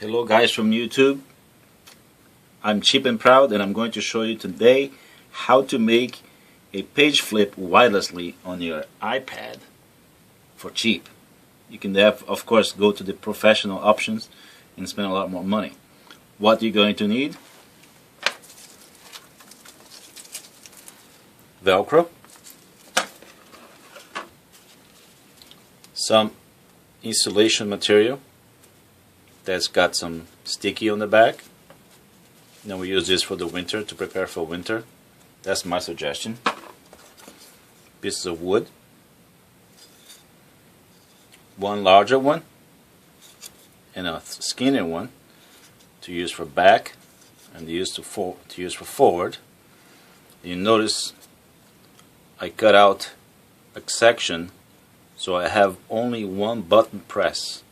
Hello guys from YouTube. I'm Cheap and Proud and I'm going to show you today how to make a page flip wirelessly on your iPad for cheap. You can of course go to the professional options and spend a lot more money. What you're going to need: Velcro, some insulation material that's got some sticky on the back. Then we use this for the winter, to prepare for winter. That's my suggestion. Pieces of wood, one larger one and a skinnier one to use for back and to use for forward. You notice I cut out a section so I have only one button press,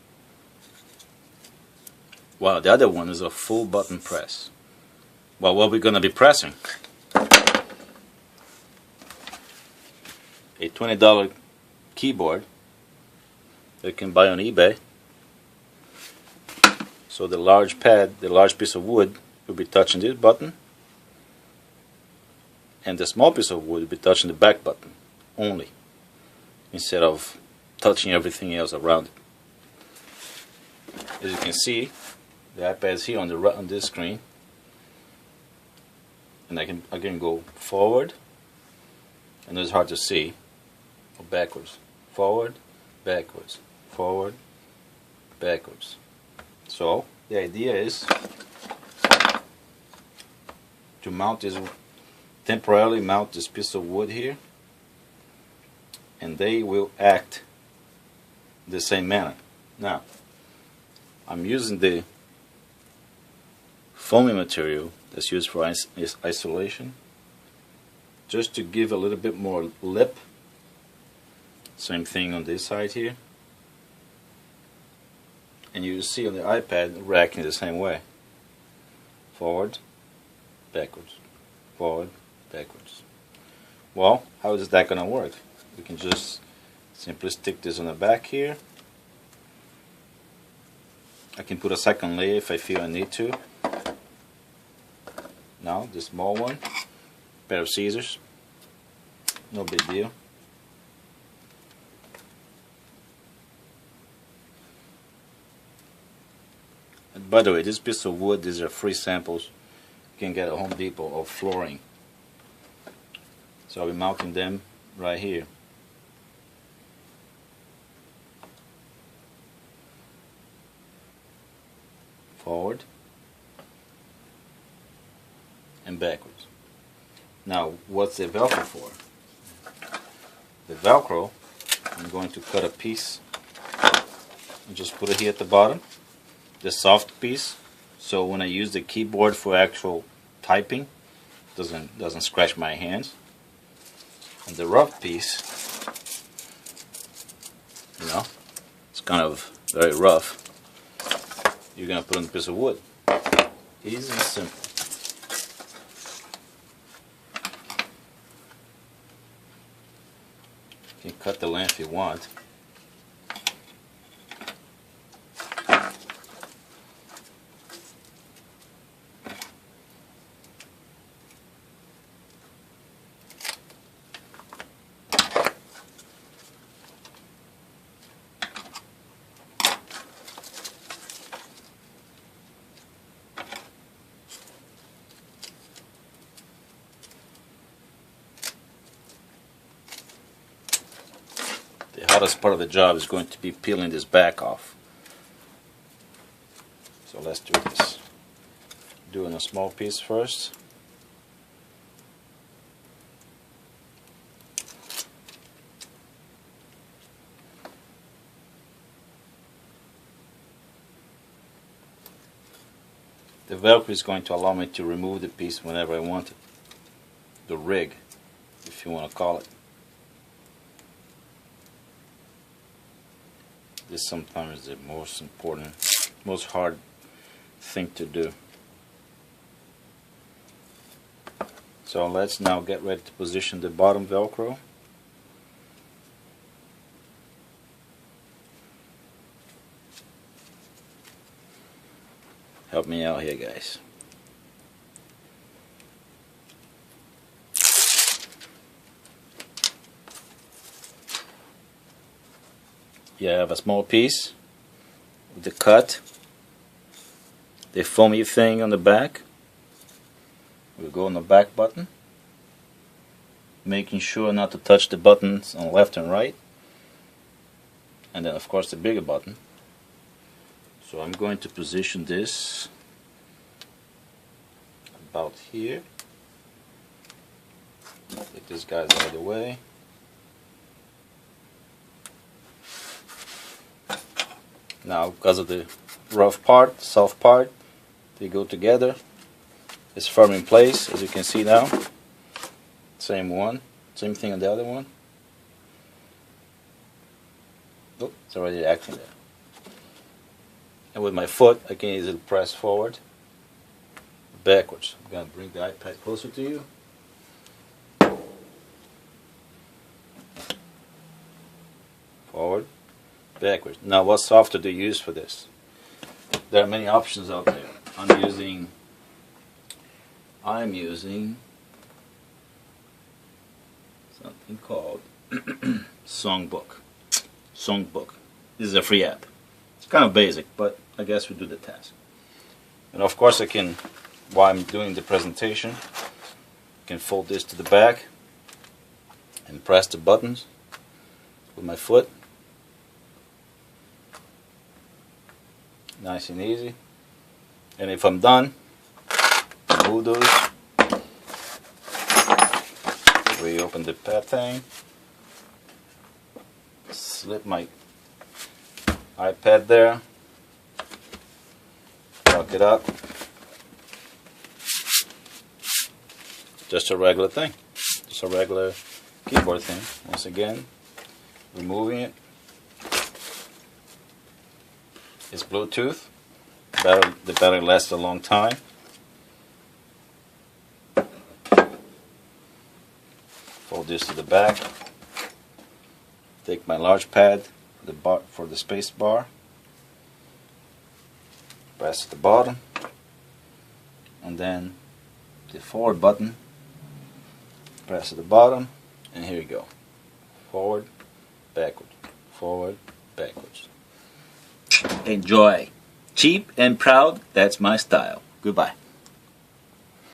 while the other one is a full button press. Well, what we're going to be pressing: a $20 keyboard that you can buy on eBay. So the large pad, the large piece of wood, will be touching this button, and the small piece of wood will be touching the back button only, instead of touching everything else around it. As you can see, the iPad is here on this screen, and I can go forward, and it's hard to see, or backwards, forward, backwards, forward, backwards. So the idea is to temporarily mount this piece of wood here, and they will act the same manner. Now, I'm using the foamy material that's used for isolation, just to give a little bit more lip. Same thing on this side here, and you see on the iPad racking the same way: forward, backwards, forward, backwards. Well, how is that going to work? We can just simply stick this on the back here. I can put a second layer if I feel I need to. Now, the small one, pair of scissors, no big deal. And by the way, this piece of wood, these are free samples you can get at Home Depot of flooring. So I'll be mounting them right here. Forward and backwards. Now, what's the Velcro for? The Velcro, I'm going to cut a piece and just put it here at the bottom, the soft piece, so when I use the keyboard for actual typing, it doesn't scratch my hands. And the rough piece, it's kind of very rough, you're going to put on a piece of wood. Easy and simple. You can cut the length you want. The hardest part of the job is going to be peeling this back off. So let's do this. Doing a small piece first. The Velcro is going to allow me to remove the piece whenever I want it. The rig, if you want to call it. This sometimes is the most important, most hard thing to do. So let's now get ready to position the bottom Velcro. Help me out here, guys. You have a small piece with the cut, the foamy thing on the back. We'll go on the back button, making sure not to touch the buttons on left and right, and then of course the bigger button. So I'm going to position this about here. Get this guy out of the way. Now, because of the rough part, soft part, they go together. It's firm in place, as you can see now. Same one, same thing on the other one. Oh, it's already acting there. And with my foot, I can easily press forward, backwards. I'm going to bring the iPad closer to you. Forward, backwards. Now, what software do you use for this? There are many options out there. I'm using something called Songbook. This is a free app. It's kind of basic, but I guess we do the task. And of course I can, while I'm doing the presentation, I can fold this to the back and press the buttons with my foot. Nice and easy. And if I'm done, move those. Reopen the pad thing. Slip my iPad there. Lock it up. Just a regular thing. Just a regular keyboard thing. Once again, removing it. It's Bluetooth. The battery lasts a long time. Fold this to the back. Take my large pad for the space bar. Press the bottom, and then the forward button. Press at the bottom, and here you go. Forward, backwards. Forward, backwards. Enjoy. Cheap and proud, that's my style. Goodbye.